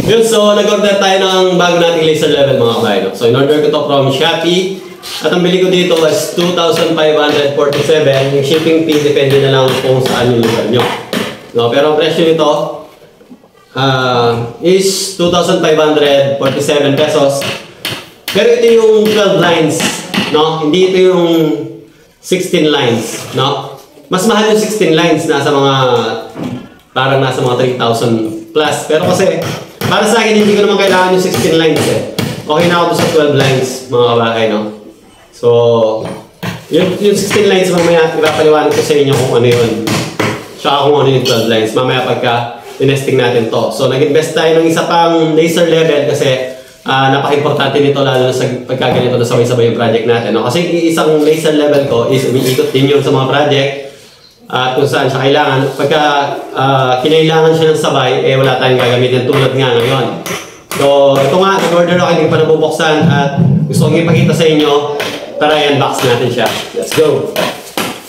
Yun, so nag-order tayo ng bago nating laser level mga kabayan. No? So in-order ko to from Shopee. At ang bili ko dito was 2,547. Yung shipping fee, depende na lang kung saan yung lugar nyo. No, pero ang presyo nito is 2,547 pesos. Pero ito yung 12 lines. No? Hindi ito yung 16 lines. No? Mas mahal yung 16 lines. Parang nasa mga 3,000 plus. Pero kasi, para sa akin, hindi ko naman kailangan yung 16 lines eh. Okay na ako sa 12 lines, mga kabahay, no? So, yung 16 lines, mamaya ipapaliwanag ko sa inyo kung ano yun. Tsaka kung ano yung 12 lines. Mamaya pagka tinesting natin to. So, nag-invest tayo ng isa pang laser level kasi napaka-importante nito lalo na sa pagkaganito na sabay-sabay yung project natin. No? Kasi isang laser level ko is umiikot din yun sa mga project. At kung saan siya kailangan, pagka kinailangan siya ng sabay, wala tayong gagamitin tulad nga ngayon. So, ito nga, nag-order ako, hindi pa nabubuksan at gusto kong ipakita sa inyo. Tara, i-unbox natin siya. Let's go!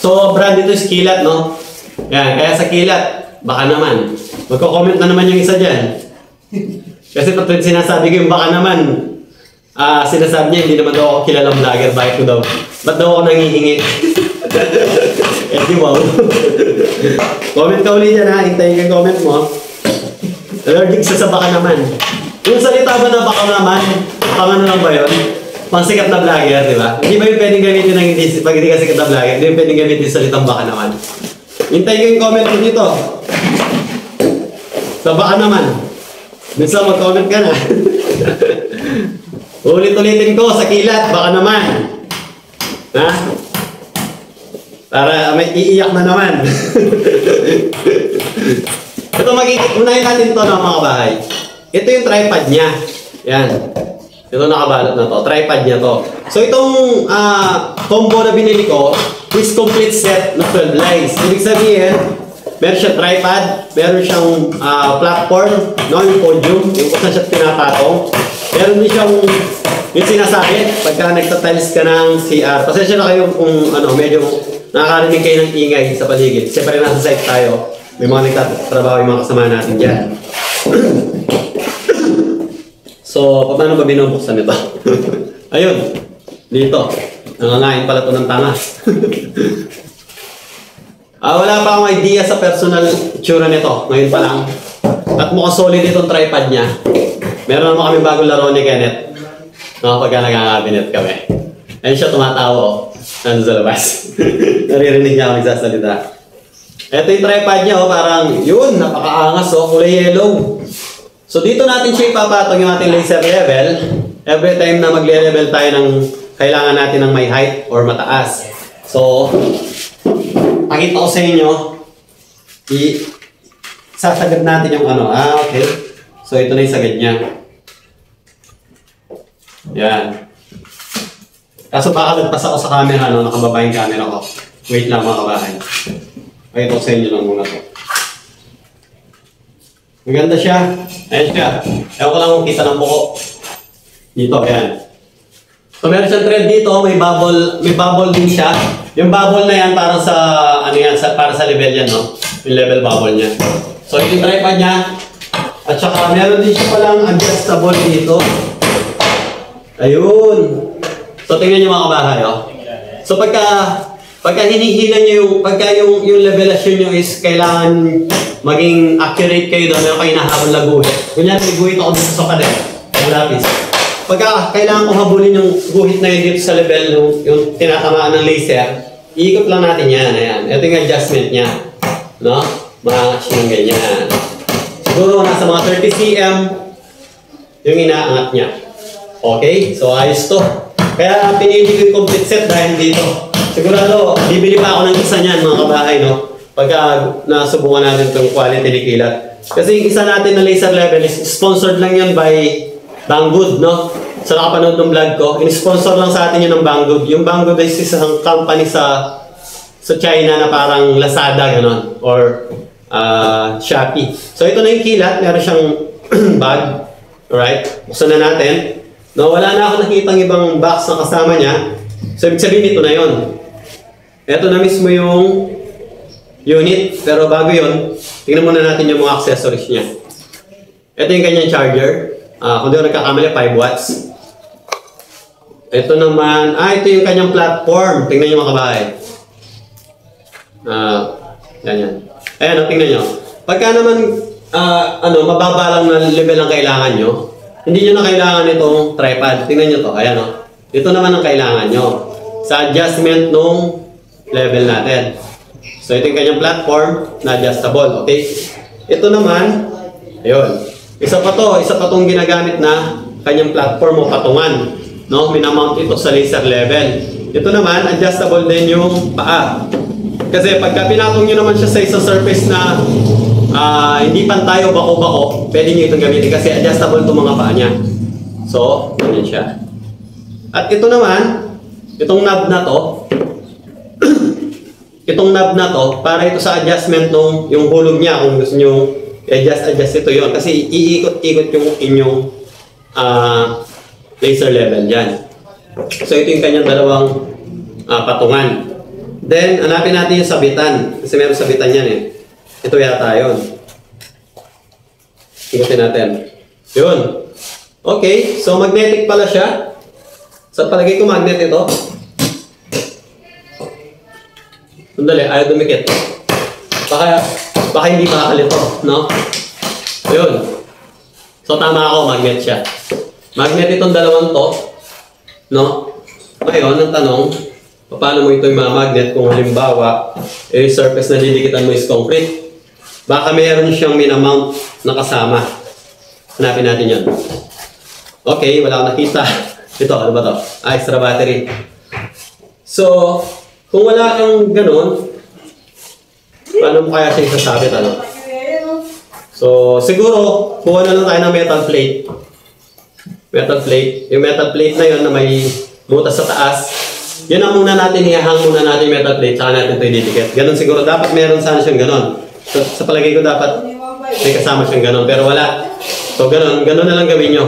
So, brand ito is Kilat, no? Yan, kaya sa Kilat, baka naman. Magko-comment na naman yung isa dyan. Kasi pag sinasabi ko yung baka naman, sinasabi niya, hindi naman daw ako kilalang vlogger, bakit ko daw? Ba't daw ako nangihingi? Di wow. Comment ka ulit dyan ha, hintayin ka comment mo. Allergic sa baka naman. Yung salita ba na baka naman, pang ano lang ba yun? Pang sikat na vlogger, di ba? Hindi ba yung pwedeng gamitin ng hindi, pag hindi ka sikat na vlogger, hindi yung pwedeng gamitin yung salitang baka naman. Hintayin ko yung comment mo dito. Sa baka naman. Minsan mag-comment ka na. Ulit-ulitin ko sa Kilat, baka naman. Ha? Para may iiyak na naman. Ito unahin natin ito mga kabahay. Ito yung tripod niya. Yan. Ito nakabalot na to. Tripod niya to. So itong combo na binili ko is complete set na 12 lines. Ibig sabihin, meron siyang tripod, meron siyang platform, no, yung podium, yung kung saan siya pinapatong. Meron din siyang yung sinasabi, pagka nagtatiles ka ng CR. Pasensya na kayo kung medyo nakakarinig kayo ng ingay sa paligid. Siyempre nasa site tayo. May mga nagtatrabaho yung mga kasama natin dyan. So, paano ba binubuksan ito? Ayun. Dito. Nangangain pala ito ng tanga. Wala pa akong idea sa personal itsura nito. Ngayon pa lang. At mukhang solid itong tripod niya. Meron naman kami bagong laro ni Kenneth. Pagka nagkakabinet kami. Ayun siya tumatawa. Nandun sa labas. Naririnig niya ako nagsasalita. Ito yung tripod niya, parang yun, napakaangas, kulay yellow. So dito natin siya ipapatong yung ating laser level. Every time na magle-level tayo ng kailangan natin ng may height or mataas. So, pakita ko sa inyo, sasagad natin yung okay. So ito na yung sagad niya. Yan. Kaso baka nagpas ako sa camera, nakababa yung camera ko. Wait lang mga kabahay. Pakita ko sa inyo lang muna to. Maganda siya. Ayan siya. Ewan ko lang kung kita ng buko. Dito, ayan. So meron siyang thread dito, may bubble din siya. Yung bubble na yan para sa, para sa level yan, no? Yung level bubble niya. So ito yung tripod niya. At saka meron din siya palang adjustable dito. Ayun. So tingnan niyo mga kabahay, oh. So pagka hinihila niyo yung levelasyon niyo is kailangan maging accurate kayo doon, meron kayo nahabol na guhit. Kunyari, may guhit ako dito sa pader, yung lapis. Pagka kailangan kong habulin yung guhit na yun dito sa level, yung tinatamaan ng laser, iikot lang natin yan, ayan. Ito yung adjustment niya, no? Mga siyang ganyan. Siguro nasa mga 30 cm yung inaangat niya. Okay? So ayos to. Kaya pinili ko yung complete set dahil dito. Sigurado, bibili pa ako ng isa niyan mga kabahay, no? Pagka nasubukan natin itong quality ni Kilat. Kasi yung isa natin na laser level is sponsored lang yan by Banggood, no? Sa nakapanood ng vlog ko, in-sponsor lang sa atin yun ng Banggood. Yung Banggood is isang company sa China na parang Lazada, gano'n, or Shopee. So ito na yung Kilat, meron siyang bag. Alright, buksan na natin. No, wala na ako nakitang ibang box na kasama niya. So ibig sabihin ito na yun. Ito na mismo yung unit. Pero bago yun, tingnan muna natin yung mga accessories niya. Ito yung kanyang charger. Kung di ako nagkakamali, 5 watts. Ito naman, ito yung kanyang platform. Tingnan nyo mga kabahay. Yan. Ayan, tingnan nyo. Pagka naman, mababa lang na level ang kailangan nyo, hindi nyo na kailangan itong tripod. Tingnan nyo to. Ayan, ito naman ang kailangan nyo. Sa adjustment nung level natin. So, ito yung kanyang platform na adjustable. Okay? Ito naman, ayun. Isa pa tong ginagamit na kanyang platform o patungan. No? Minamount ito sa laser level. Ito naman, adjustable din yung paa. Kasi pagka pinatong nyo naman siya sa isang surface na hindi pantay o bako-bako, pwede nyo itong gamitin kasi adjustable itong mga paa niya. So, ganyan siya. At ito naman, itong knob na to, para ito sa adjustment nung yung hulog niya kung gusto nyo adjust ito yon kasi iikot-ikot yung inyong laser level dyan. So, ito yung kanyang dalawang patungan. Then, hanapin natin yung sabitan. Kasi meron sabitan yan eh. Ito yata yun. Ikutin natin. Yun. Okay. So, magnetic pala siya. Sa palagay ko magnet ito. Sandali. Ayaw dumikit. Baka hindi makakalito. No? Yun. So, tama ako. Magnet siya. Magnet itong dalawang to. No? Ngayon, ang tanong, paano mo ito yung mga magnet kung halimbawa, surface na didikitan mo is concrete? Baka mayroon siyang minamount na kasama. Hanapin natin yan. Okay, wala akong nakita. Ito, ano ba to? Extra battery. So, kung wala kang ganun, paano mo kaya siya isasabit, ano? So, siguro, kuha na lang tayo ng metal plate. Metal plate. Yung metal plate na yun na may butas sa taas, yun ang muna natin, ihahang muna natin yung metal plate, saka natin ito ididikit. Ganun siguro, dapat meron sana siyang ganun. So, sa palagay ko dapat may kasama siyang ganun, pero wala. So, ganun na lang gawin nyo.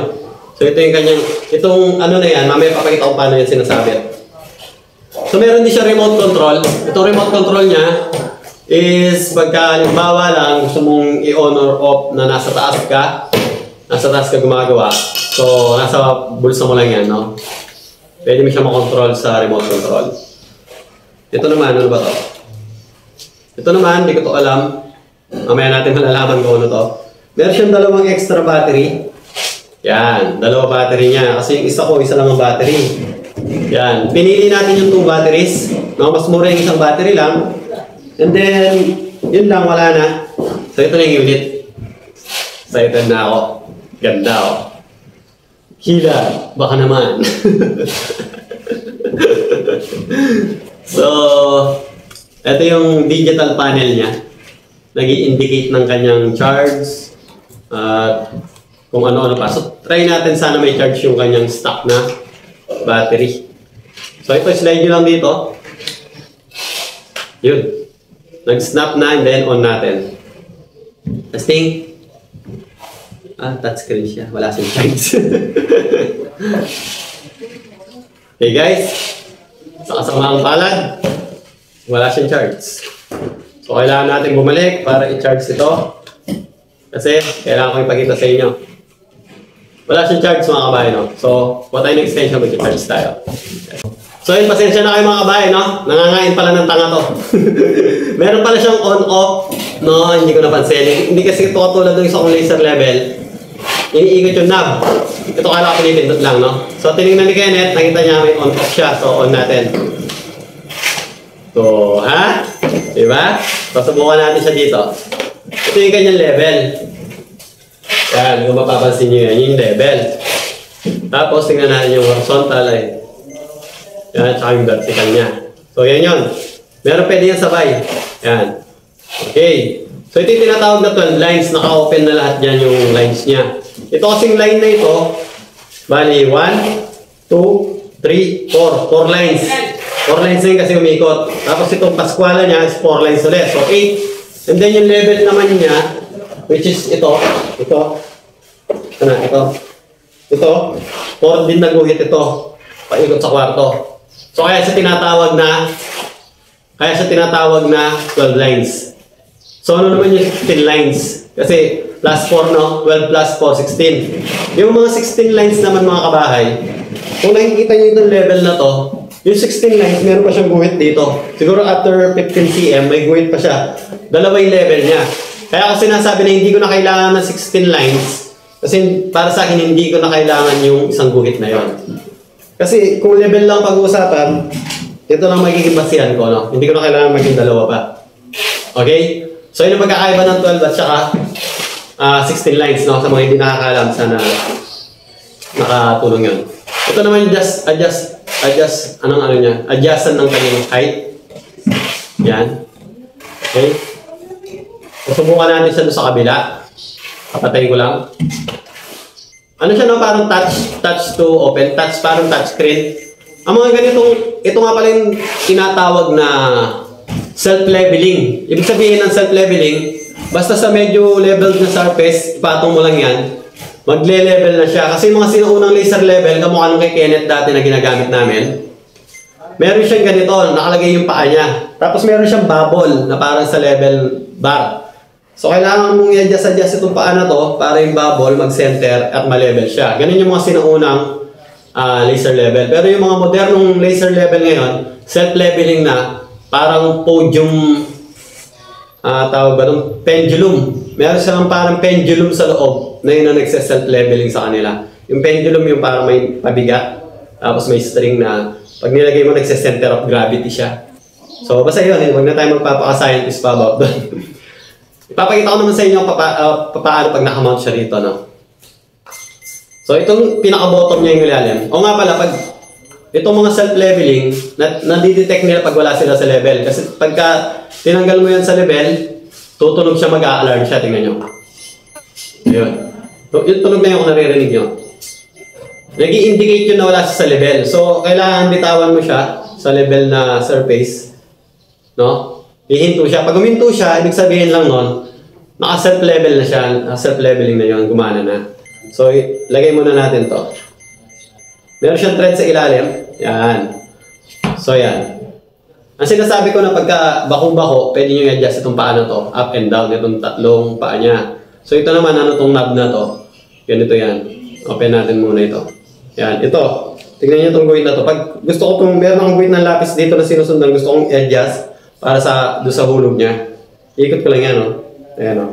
So, ito yung kanyang, itong ano na yan, mamaya papakita ko paano yan sinasabit. So, meron din siya remote control. Itong remote control niya is, pagka halimbawa lang, gusto mong i-on or off na nasa taas ka gumagawa. So, nasa bulsa mo lang yan, no? Pwede mo siya makontrol sa remote control. Ito naman, ano ba to? Ito naman, hindi ko to alam. Mamaya natin malalaman kung ano to. Meron siyang dalawang extra battery. Yan, dalawa battery niya. Kasi yung isa ko, isa lang ang battery. Yan, pinili natin yung 2 batteries. No, mas mura yung isang battery lang. And then, yun lang, wala na. So, ito na yung unit. Excited na ako. Ganda ako. Hila, baka naman. So, ito yung digital panel niya. Nag-i-indicate ng kanyang charge. Kung ano-ano pa. So, try natin sana may charge yung kanyang stock na battery. So, ito, slide nyo lang dito. Yun. Nag-snap na and then on natin. Testing. Touchscreen siya. Wala siyang charge. Okay guys. Sa kasamaang palad, wala siyang charge. So kailangan natin bumalik para i-charge ito. Kasi kailangan ko ipakita sa inyo. Wala siyang charge mga kabayan. No? So, what tayo ng extension, mag-charge tayo. So yun, pasensya na kayo mga kabayan. No? Nangangain pala ng tanga to. Meron pala siyang on-off. No, hindi ko napansin. Hindi kasi ito katulad ng isang laser level. Iniikot yung knob. Ito kala ko pinipindot lang, no? So, tinignan ni Kenneth, nakita niya may on-off siya. So, on natin. So, ha? Diba? So, subukan natin siya dito. Ito yung kanyang level. Yan, kung mapapansin nyo yan, yung level. Tapos, tingnan natin yung horizontal ay. Yan, tsaka yung vertical niya. So, yan yun. Meron pwede yan sabay. Yan. Okay. So, ito yung tinatawag na 12 lines. Naka-open na lahat dyan yung lines niya. Ito kasing line na ito, bali, 1, 2, 3, 4. 4 lines. 4 lines na yun kasi umikot. Tapos itong paskwala niya is 4 lines ulit. So, 8. And then yung level naman niya, which is ito. Ito. 4 din na guhit ito. Paikot sa kwarto. So, kaya siya tinatawag na 12 lines. So, ano naman yung 15 lines? Kasi plus 4, no? 12 plus 4, 16. Yung mga 16 lines naman mga kabahay, kung nakikita nyo itong level na to, yung 16 lines, meron pa siyang guhit dito. Siguro after 15 cm, may guhit pa siya. Dalawa yung level niya. Kaya ako sinasabi na hindi ko na kailangan ng 16 lines, kasi para sa akin, hindi ko na kailangan yung isang guhit na yon. Kasi kung level lang pag-uusapan, ito lang magiging basihan ko, no? Hindi ko na kailangan maging dalawa pa. Okay? So, yun ang pagkakaiba ng 12 at saka 16 lines, no? Sa mga hindi nakakaalam, sana nakatulong yun. Ito naman yung adjustan ng kanyang height. Yan. Okay? Susubukan natin siya doon sa kabila. Papatayin ko lang. Ano siya, no? Parang touch to open. Parang touch screen. Ang mga ganitong, ito nga pala yung tinatawag na self-leveling. Ibig sabihin ng self-leveling, basta sa medyo leveled na surface, ipatong mo lang yan, magle-level na siya. Kasi yung mga sinuunang laser level, kamukha nung kay Kenneth dati na ginagamit namin, meron siyang ganito, nakalagay yung paa niya. Tapos meron siyang bubble na parang sa level bar. So kailangan mong i-adjust itong paa na to para yung bubble mag-center at ma-level siya. Ganun yung mga sinuunang laser level. Pero yung mga modernong laser level ngayon, self-leveling na, parang podium, tawag ba itong pendulum. Meron silang parang pendulum sa loob na yun ang nagse-self-leveling sa kanila. Yung pendulum yung parang may pabigat, tapos may string na pag nilagay mo, nagse-center of gravity siya. So, basta yun, huwag na tayo magpapaka-scientist pa about doon. Ipapakita ko naman sa inyo paano pag nakamount siya rito, no? So, itong pinaka-bottom niya yung ilalim. O nga pala, pag itong mga self-leveling, nadidetect nila pag wala sila sa level. Kasi pagka tinanggal mo yan sa level, tutunog siya, mag-a-alarm siya. Tingnan nyo. Ayun. Yung tunog na yun kung naririnig nyo. Nag-i-indicate yun na wala siya sa level. So, kailangan bitawan mo siya sa level na surface. No? Hihinto siya. Pag huminto siya, ibig sabihin lang nun, naka-self-level na siya. Naka-self-leveling na yun. Gumana na. So, lagay muna natin to. Meron siyang thread sa ilalim. Yan. So, yan. Ang sinasabi ko na pagka bako-bako, pwede nyo i-adjust itong paa na to. Up and down. Itong tatlong paa niya. So, ito naman, ano itong knob na to. Ganito yan. Open natin muna ito. Yan. Ito. Tignan nyo itong guhit na to. Pag gusto ko itong, meron akong guhit ng lapis dito na sinusundan, gusto kong i-adjust para doon sa hulog niya. Ikot ko lang yan, no? Ayan, no?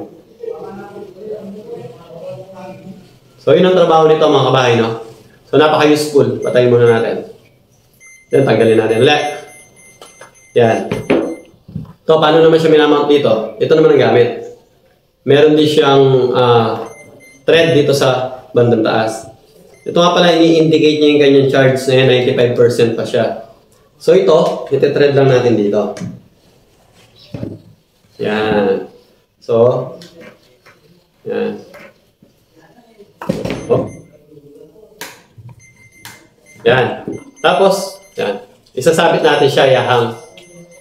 So, yun ang trabaho nito, mga kabahay, no? So, napaka-useful. Patayin muna natin. Yan, tanggalin natin. Yan. Ito, paano naman siya minamount dito? Ito naman ang gamit. Meron din siyang thread dito sa bandang taas. Ito nga pala, ini-indicate niya yung kanyang charge na yan, 95% pa siya. So, ito, iti-thread lang natin dito. Yan. So, yan. Oh. Yan. Tapos, yan. Isasabit natin siya, yahang.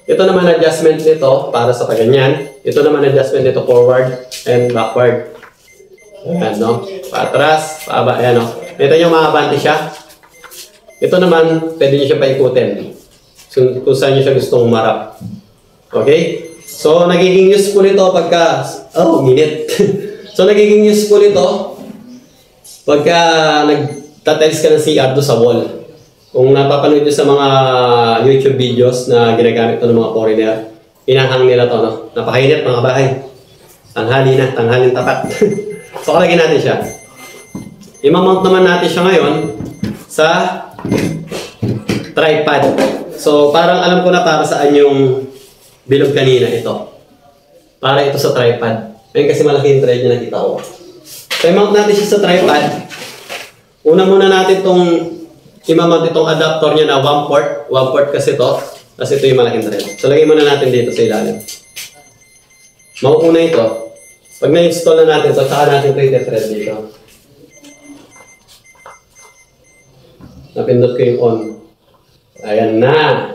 Ito naman adjustment nito para sa paganyan. Ito naman adjustment nito forward and backward. Yan, no? Patras, paaba, ayan, no? Ito yung makabante siya. Ito naman, pwede nyo siya paikutin. Kung saan nyo siya gustong umarap. Okay? So, nagiging useful ito pagka... Oh, ginit. So, nagiging useful ito pagka nagtatiles ka ng CR doon sa wall. Kung napapanood nyo sa mga YouTube videos na ginagamit ito ng mga foreigner, inahang nila ito, no? Napakainit mga bahay. Tanghali na, tanghalin tapat. So, kalagyan natin siya. I-mount naman natin siya ngayon sa tripod. So, parang alam ko na para saan yung bilog kanina ito. Para ito sa tripod. Ayun kasi malaki yung thread niya nakita ko. So, i-mount natin siya sa tripod. Una muna natin itong i-mount itong adapter niya na 1 port. 1 port kasi ito. Tapos ito yung malaking thread. So, lagay muna natin dito sa ilalim. Mauuna ito. Pag na-install na natin ito, saka natin ito i-thread dito. Napindot ko yung on. Ayan na.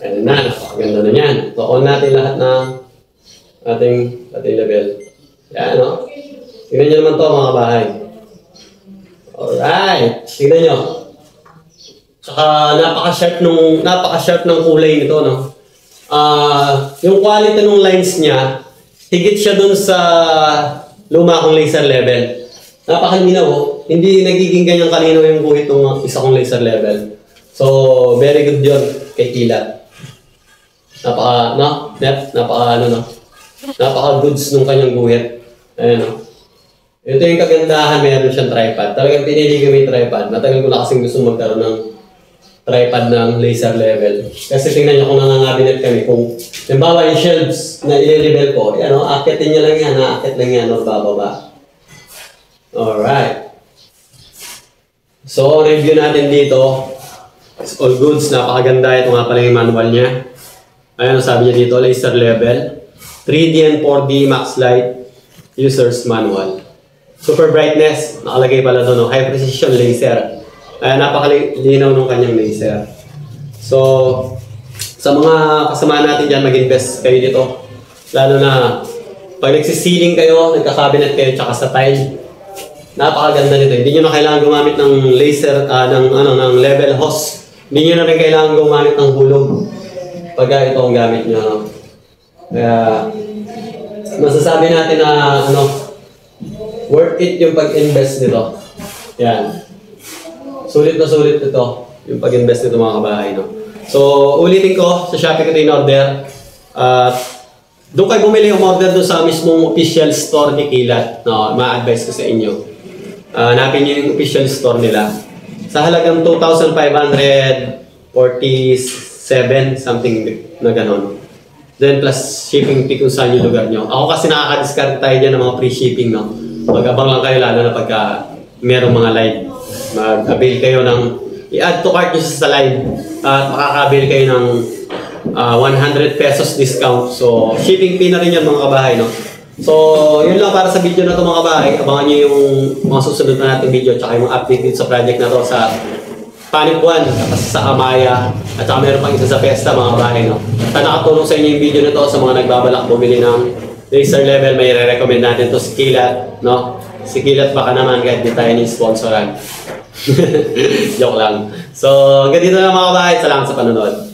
Ayan na. Napakaganda na yan. So, on natin lahat ng ating level. Ayan, no? Tignan nyo naman ito, mga bahay. Alright. Tignan nyo. Saka, napaka-sharp ng kulay nito, no? Yung quality ng lines niya, higit siya dun sa luma kong laser level. Napakalinaw, oh. Hindi nagiging ganyan kalinaw yung guhit ng isa kong laser level. So, very good yun kay Kilat. Napaka-goods nung kanyang guhit. Ayan, no? Ito yung kagandahan, meron siyang tripod. Talagang pinili ko may tripod. Matagal ko na kasing gusto magkaroon ng tripod ng laser level. Kasi tingnan nyo kung nangangabinet kami. Kung halimbawa yung shelves na i-level ko, yan o, akitin nyo lang yan, naakit lang yan, o bababa. Alright. So, review natin dito. It's all goods. Napakaganda. Ito nga pala yung manual niya. Ayan, sabi niya dito, laser level. 3D and 4D max light user's manual. Super brightness, nakalagay pala doon, no? High precision laser. Ayan, napakalinaw ng kanyang laser. So, sa mga kasama natin dyan, mag-invest kayo dito. Lalo na, pag nagsisiling kayo, nagka-cabinet kayo, tsaka sa tile, napakaganda nito. Hindi nyo na kailangan gumamit ng laser, ng level hose. Hindi nyo na rin kailangan gumamit ng hulog. Pagka ito ang gamit nyo, no? Kaya, masasabi natin na, worth it yung pag-invest nito. Yan. Sulit na sulit ito, yung pag-invest nito mga kabahay, no? So, ulitin ko, sa Shopee ko ito in-order. Doon kayo bumili yung order doon sa mismong official store ni Kilat. No, ma-advise ko sa inyo. Hanapin nyo yung official store nila. Sa halagang 2,547, something na ganon. Then plus shipping fee kung saan yung lugar nyo. Ako kasi nakaka-discard tayo dyan ng mga free shipping, no? Mag-abang lang kayo lalo na pagka merong mga live. Mag-avail kayo ng, i-add to cart nyo sa live at makaka-avail kayo ng 100 pesos discount. So, shipping fee na rin yan mga kabahay, no? So, yun lang para sa video na ito mga kabahay. Abangan nyo yung mga susunod na nating video tsaka yung update dito sa project na to sa Panipuan, tapos sa Amaya, at saka meron pang isa sa Fiesta mga kabahay, no? At nakatulong sa inyo yung video na to sa mga nagbabalak bumili ng laser level, may re-recommend natin to si Kilat, no? Si Kilat baka naman kahit di tayo ni-sponsoran. Joke lang. So, hanggang dito na mga kabahay. Salamat sa panonood.